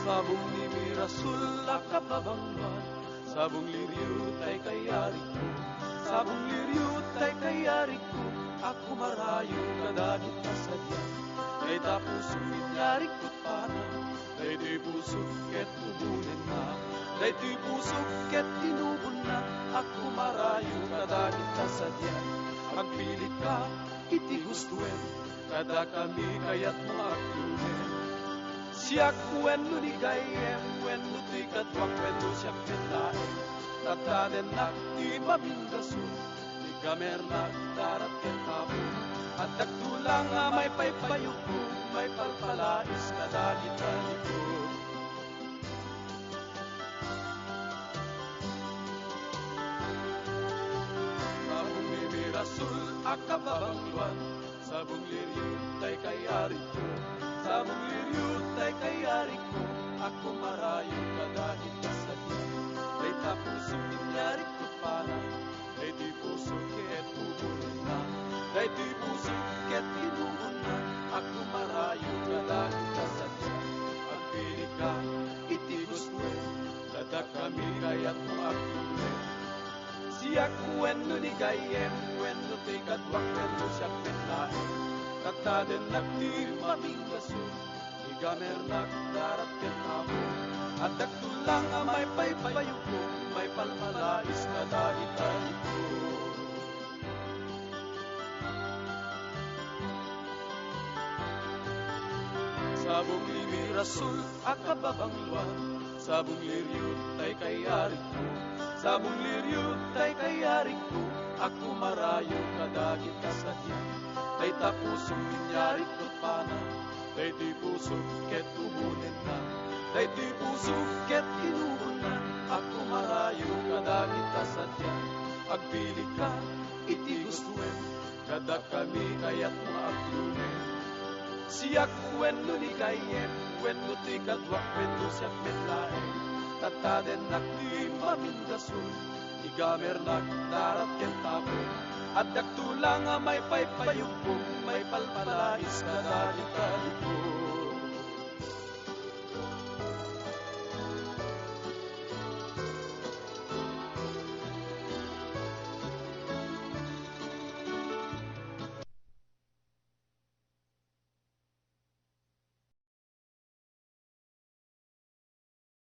Sabong ni Mirasul akababangman, sabong liriut ay kayari ko, sabong liriut ay kayari ko, ako marayo kadagit kasadya, kay tapos uminyari ko pana, kay di pusok ket ubunin na, kay di pusok ket tinubon na, ako marayo kadagit kasadya, magpilit ka, iti gustuin, kada kami kayat mo akluin. Siyak wenno ni gayem, wenno ti kadwak, wenno siyak pinlaen. Tatanen nak ti mamindasun, ti gamer nak darat ken tapo. At nagtulang nga may paypayuko, may palpalais na dagit ko. Sabong Mirasul akababangluan, sabong liriut ay kayari ko, sabong liriut ay kayari ko, ako marayo kadagit kasadya, kay tapos uminyari ko pana, kay di puso ket ubunin na, kay di puso ket tinubon na, ako marayo kadagit kasadya, agpili ka, iti gustuin, kada kami kayat mo agtuloy. Siyak wenno ni gayem, wenno ti kadwak, wenno siyak pinlaen. Tataden nagti mamingasun, igamer nagdarat ken tapo. At nagtulang may paypayuko, may palmalais na dagit ko. Sabong ni Mirasul akababangluan, sabong liriut ay kayari ko, sabong liriut ay kayari ko, ako marayo kadagit kasadya, kay tapos uminyari ko pana, kay di puso ket ubunin na, kay di puso ket tinubon na, ako marayo kadagit kasadya, agpili ka, iti gustuin, kada kami kayat mo aglunin. Siyak wenno ni gayem, wenno ti kadwak, wenno siyak pinlaen. Tataden nakti mamindasun, igamer nagdarat ken tapo. At nagtulang may paypayuko, may palpalais na dagit ko.